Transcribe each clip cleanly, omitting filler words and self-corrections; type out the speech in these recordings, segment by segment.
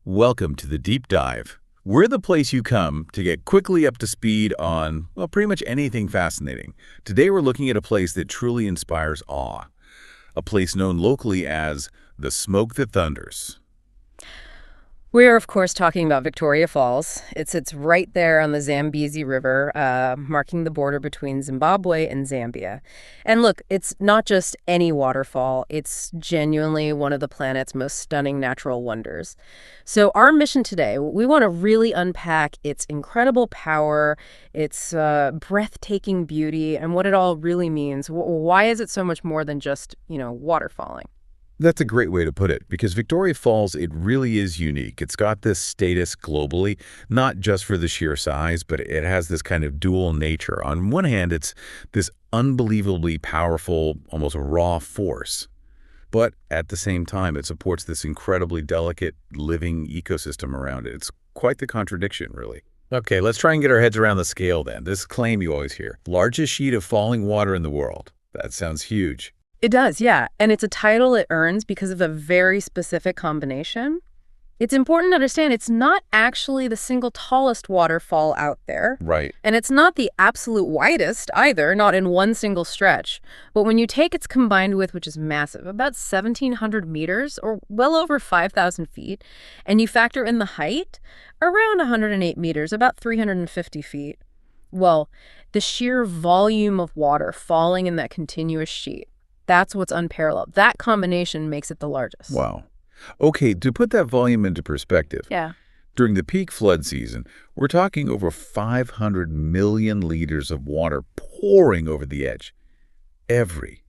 Welcome to the Deep Dive. We're the place you come to get quickly up to speed on, well, pretty much anything fascinating. Today we're looking at a place that truly inspires awe. A place known locally as the Smoke That Thunders. We're, of course, talking about Victoria Falls. It sits right there on the Zambezi River, marking the border between Zimbabwe and Zambia. And look, it's not just any waterfall. It's genuinely one of the planet's most stunning natural wonders. So our mission today, we want to really unpack its incredible power, its breathtaking beauty, and what it all really means. Why is it so much more than just, water falling? That's a great way to put it, because Victoria Falls, it really is unique. It's got this status globally, not just for the sheer size, but it has this kind of dual nature. On one hand, it's this unbelievably powerful, almost raw force. But at the same time, it supports this incredibly delicate living ecosystem around it. It's quite the contradiction, really. Okay, let's try and get our heads around the scale then. This claim you always hear, largest sheet of falling water in the world. That sounds huge. It does, yeah. And it's a title it earns because of a very specific combination. It's important to understand it's not actually the single tallest waterfall out there. Right. And it's not the absolute widest either, not in one single stretch. But when you take its combined width, which is massive, about 1,700 meters, or well over 5,000 feet, and you factor in the height, around 108 meters, about 350 feet, well, the sheer volume of water falling in that continuous sheet, that's what's unparalleled. That combination makes it the largest. Wow. Okay, to put that volume into perspective, Yeah. during the peak flood season, we're talking over 500 million liters of water pouring over the edge every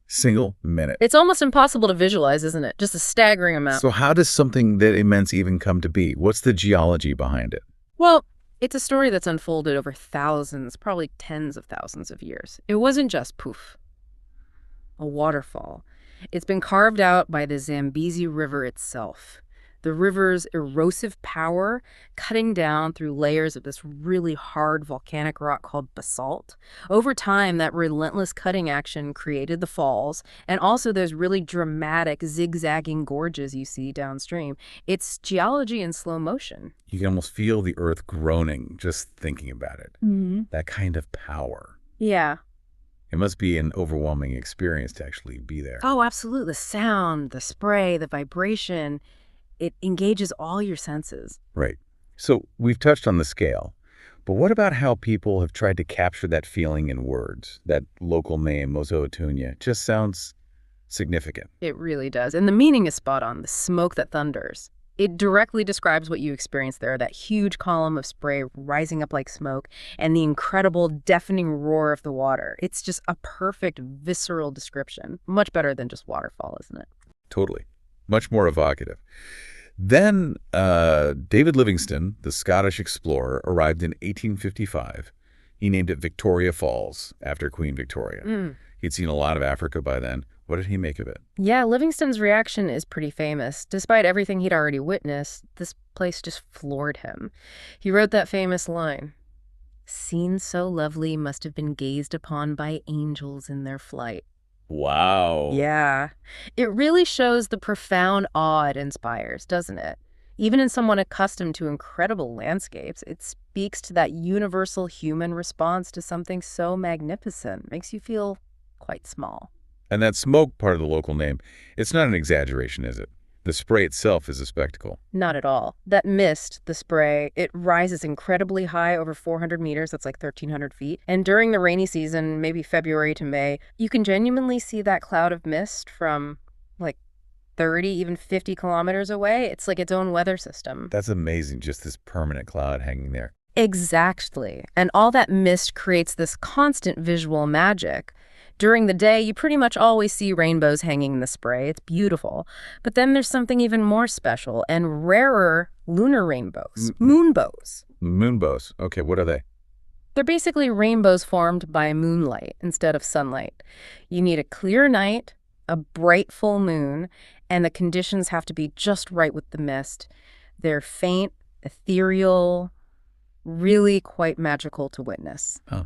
single minute. It's almost impossible to visualize, isn't it? Just a staggering amount. So how does something that immense even come to be? What's the geology behind it? Well, it's a story that's unfolded over thousands, probably tens of thousands of years. It wasn't just poof, a waterfall. It's been carved out by the Zambezi River itself. The river's erosive power cutting down through layers of this really hard volcanic rock called basalt. Over time, that relentless cutting action created the falls, and also those really dramatic zigzagging gorges you see downstream. It's geology in slow motion. You can almost feel the earth groaning just thinking about it. Mm-hmm. That kind of power. Yeah. It must be an overwhelming experience to actually be there. Oh, absolutely. The sound, the spray, the vibration, it engages all your senses. Right. So we've touched on the scale, but what about how people have tried to capture that feeling in words? That local name, Mozoatunya, just sounds significant. It really does. And the meaning is spot on, the smoke that thunders. It directly describes what you experience there, that huge column of spray rising up like smoke and the incredible deafening roar of the water. It's just a perfect visceral description. Much better than just waterfall, isn't it? Totally. Much more evocative. Then David Livingstone, the Scottish explorer, arrived in 1855. He named it Victoria Falls after Queen Victoria. He'd seen a lot of Africa by then. What did he make of it? Yeah, Livingstone's reaction is pretty famous. Despite everything he'd already witnessed, this place just floored him. He wrote that famous line, "Scene so lovely must have been gazed upon by angels in their flight." Wow. Yeah. It really shows the profound awe it inspires, doesn't it? Even in someone accustomed to incredible landscapes, it speaks to that universal human response to something so magnificent. Makes you feel quite small. And that smoke part of the local name, it's not an exaggeration, is it? The spray itself is a spectacle. Not at all. That mist, the spray, it rises incredibly high, over 400 meters. That's like 1,300 feet. And during the rainy season, maybe February to May, you can genuinely see that cloud of mist from like 30, even 50 kilometers away. It's like its own weather system. That's amazing, just this permanent cloud hanging there. Exactly. And all that mist creates this constant visual magic. During the day, you pretty much always see rainbows hanging in the spray. It's beautiful. But then there's something even more special and rarer, lunar rainbows, moonbows. Moonbows. Okay, what are they? They're basically rainbows formed by moonlight instead of sunlight. You need a clear night, a bright full moon, and the conditions have to be just right with the mist. They're faint, ethereal, really quite magical to witness. Huh.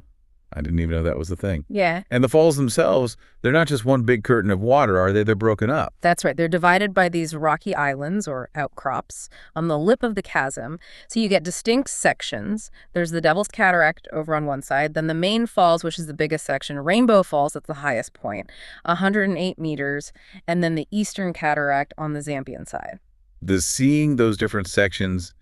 I didn't even know that was the thing. Yeah. And the falls themselves, they're not just one big curtain of water, are they? They're broken up. That's right. They're divided by these rocky islands or outcrops on the lip of the chasm. So you get distinct sections. There's the Devil's Cataract over on one side, then the main falls, which is the biggest section, Rainbow Falls at the highest point, 108 meters, and then the Eastern Cataract on the Zambian side. Does seeing those different sections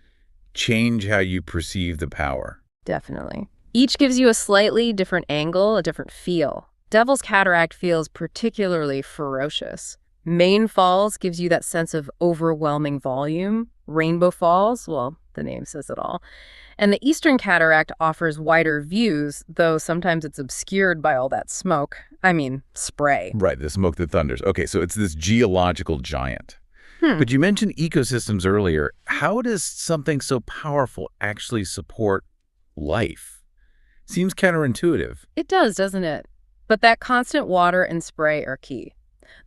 change how you perceive the power? Definitely. Each gives you a slightly different angle, a different feel. Devil's Cataract feels particularly ferocious. Main Falls gives you that sense of overwhelming volume. Rainbow Falls, well, the name says it all. And the Eastern Cataract offers wider views, though sometimes it's obscured by all that smoke. I mean, spray. Right, the smoke that thunders. Okay, so it's this geological giant. But you mentioned ecosystems earlier. How does something so powerful actually support life? Seems counterintuitive. It does, doesn't it? But that constant water and spray are key.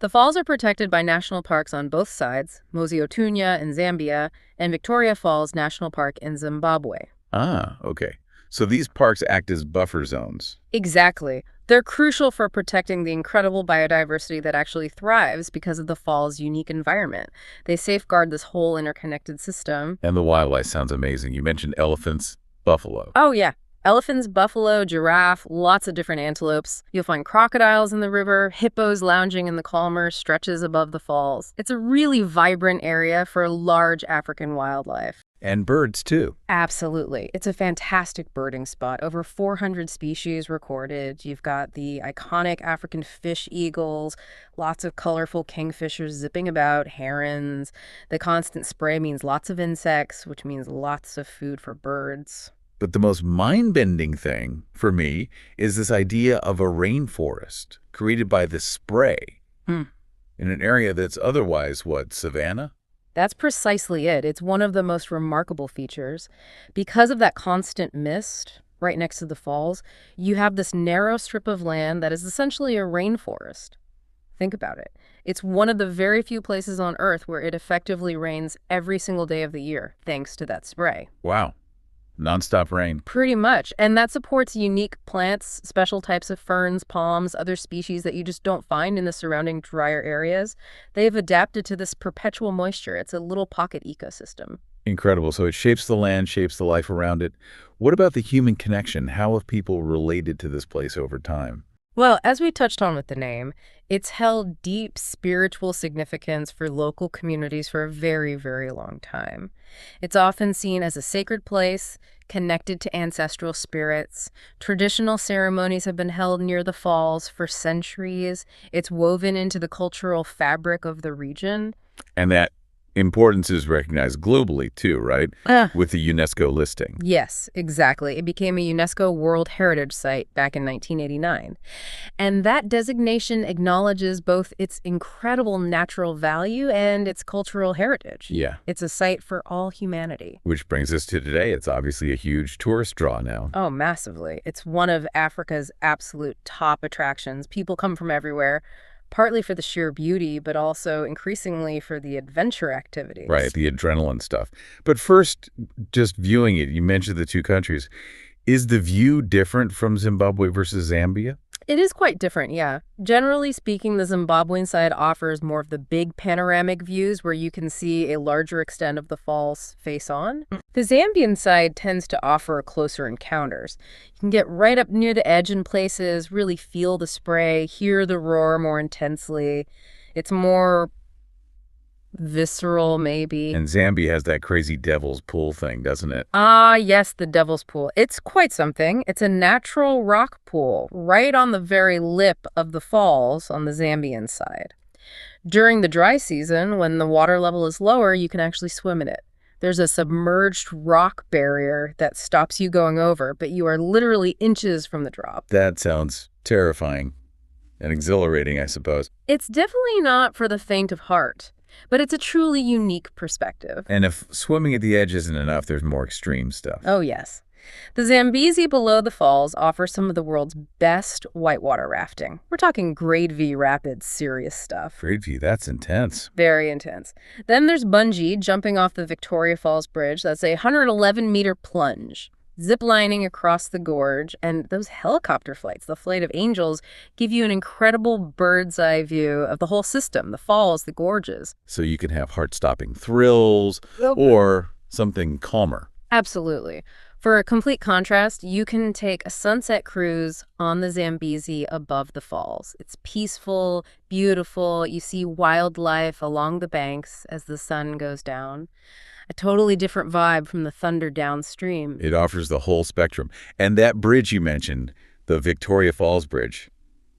The falls are protected by national parks on both sides, Mosi-oa-Tunya in Zambia and Victoria Falls National Park in Zimbabwe. Ah, okay. So these parks act as buffer zones. Exactly. They're crucial for protecting the incredible biodiversity that actually thrives because of the fall's unique environment. They safeguard this whole interconnected system. And the wildlife sounds amazing. You mentioned elephants, buffalo. Oh, yeah. Elephants, buffalo, giraffe, lots of different antelopes. You'll find crocodiles in the river, hippos lounging in the calmer stretches above the falls. It's a really vibrant area for large African wildlife. And birds, too. Absolutely. It's a fantastic birding spot. Over 400 species recorded. You've got the iconic African fish eagles, lots of colorful kingfishers zipping about, herons. The constant spray means lots of insects, which means lots of food for birds. But the most mind-bending thing, for me, is this idea of a rainforest created by the spray in an area that's otherwise, what, savanna? That's precisely it. It's one of the most remarkable features. Because of that constant mist right next to the falls, you have this narrow strip of land that is essentially a rainforest. Think about it. It's one of the very few places on Earth where it effectively rains every single day of the year, thanks to that spray. Wow. Nonstop rain. Pretty much. And that supports unique plants, special types of ferns, palms, other species that you just don't find in the surrounding drier areas. They've adapted to this perpetual moisture. It's a little pocket ecosystem. Incredible. So it shapes the land, shapes the life around it. What about the human connection? How have people related to this place over time? Well, as we touched on with the name, it's held deep spiritual significance for local communities for a very, very long time. It's often seen as a sacred place, connected to ancestral spirits. Traditional ceremonies have been held near the falls for centuries. It's woven into the cultural fabric of the region. And that importance is recognized globally, too, right? With the UNESCO listing. Yes, exactly. It became a UNESCO World Heritage Site back in 1989. And that designation acknowledges both its incredible natural value and its cultural heritage. Yeah. It's a site for all humanity. Which brings us to today. It's obviously a huge tourist draw now. Oh, massively. It's one of Africa's absolute top attractions. People come from everywhere, partly for the sheer beauty, but also increasingly for the adventure activities. Right, the adrenaline stuff. But first, just viewing it, you mentioned the two countries. Is the view different from Zimbabwe versus Zambia? It is quite different, yeah. Generally speaking, the Zimbabwean side offers more of the big panoramic views where you can see a larger extent of the falls face on. The Zambian side tends to offer closer encounters. You can get right up near the edge in places, really feel the spray, hear the roar more intensely. It's more visceral, maybe. And Zambia has that crazy devil's pool thing, doesn't it? Ah, yes, the Devil's Pool. It's quite something. It's a natural rock pool right on the very lip of the falls on the Zambian side. During the dry season, when the water level is lower, you can actually swim in it. There's a submerged rock barrier that stops you going over, but you are literally inches from the drop. That sounds terrifying and exhilarating, I suppose. It's definitely not for the faint of heart. But it's a truly unique perspective. And if swimming at the edge isn't enough, there's more extreme stuff. Oh, yes. The Zambezi below the falls offers some of the world's best whitewater rafting. We're talking grade V rapids, serious stuff. Grade V, that's intense. Very intense. Then there's bungee, jumping off the Victoria Falls Bridge. That's a 111-meter plunge. Zip-lining across the gorge, and those helicopter flights, the Flight of Angels, give you an incredible bird's-eye view of the whole system, the falls, the gorges. So you can have heart-stopping thrills Yep. or something calmer. Absolutely. For a complete contrast, you can take a sunset cruise on the Zambezi above the falls. It's peaceful, beautiful. You see wildlife along the banks as the sun goes down. A totally different vibe from the thunder downstream. It offers the whole spectrum. And that bridge you mentioned, the Victoria Falls Bridge,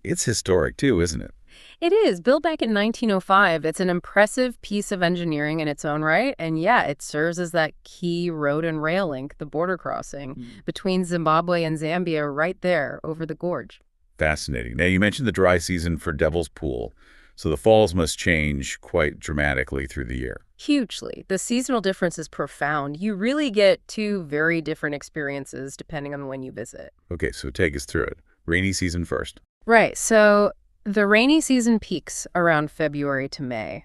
it's historic too, isn't it? It is. Built back in 1905, it's an impressive piece of engineering in its own right. And yeah, it serves as that key road and rail link, the border crossing between Zimbabwe and Zambia right there over the gorge. Fascinating. Now, you mentioned the dry season for Devil's Pool, so the falls must change quite dramatically through the year. Hugely. The seasonal difference is profound. You really get two very different experiences depending on when you visit. Okay, so take us through it. Rainy season first. Right. So the rainy season peaks around February to May.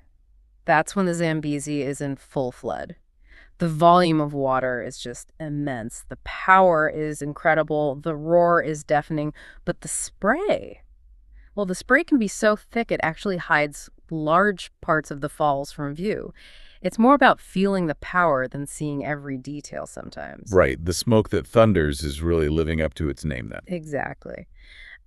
That's when the Zambezi is in full flood. The volume of water is just immense. The power is incredible. The roar is deafening. But the spray, well, the spray can be so thick it actually hides large parts of the falls from view. It's more about feeling the power than seeing every detail sometimes. Right, the smoke that thunders is really living up to its name then. Exactly.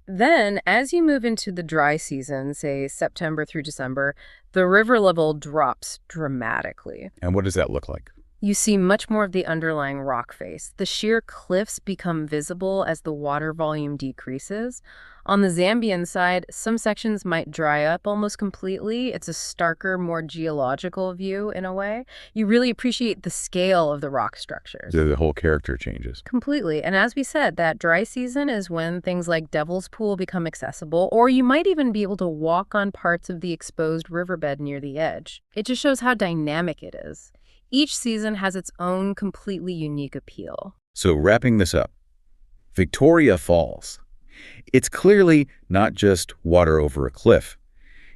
Then, as you move into the dry season, say September through December, the river level drops dramatically. And what does that look like? You see much more of the underlying rock face. The sheer cliffs become visible as the water volume decreases. On the Zambian side, some sections might dry up almost completely. It's a starker, more geological view in a way. You really appreciate the scale of the rock structures. The whole character changes. Completely. And as we said, that dry season is when things like Devil's Pool become accessible, or you might even be able to walk on parts of the exposed riverbed near the edge. It just shows how dynamic it is. Each season has its own completely unique appeal. So wrapping this up, Victoria Falls. It's clearly not just water over a cliff.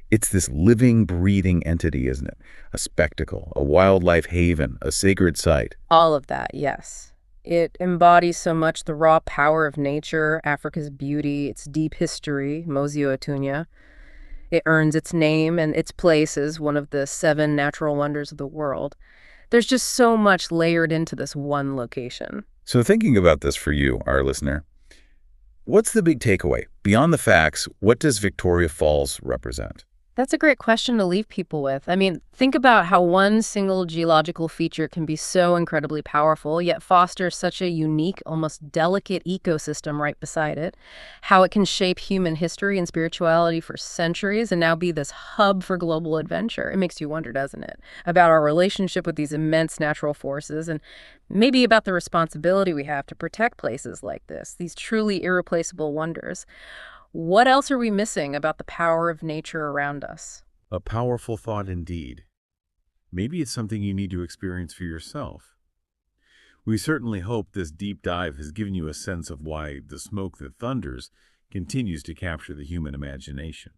It's this living, breathing entity, isn't it? A spectacle, a wildlife haven, a sacred site. All of that, yes. It embodies so much the raw power of nature, Africa's beauty, its deep history, Mosio Atunya. It earns its name and its place as one of the 7 natural wonders of the world. There's just so much layered into this one location. So thinking about this for you, our listener, what's the big takeaway? Beyond the facts, what does Victoria Falls represent? That's a great question to leave people with. I mean, think about how one single geological feature can be so incredibly powerful, yet foster such a unique, almost delicate ecosystem right beside it. How it can shape human history and spirituality for centuries and now be this hub for global adventure. It makes you wonder, doesn't it? About our relationship with these immense natural forces and maybe about the responsibility we have to protect places like this, these truly irreplaceable wonders. What else are we missing about the power of nature around us? A powerful thought indeed. Maybe it's something you need to experience for yourself. We certainly hope this deep dive has given you a sense of why the smoke that thunders continues to capture the human imagination.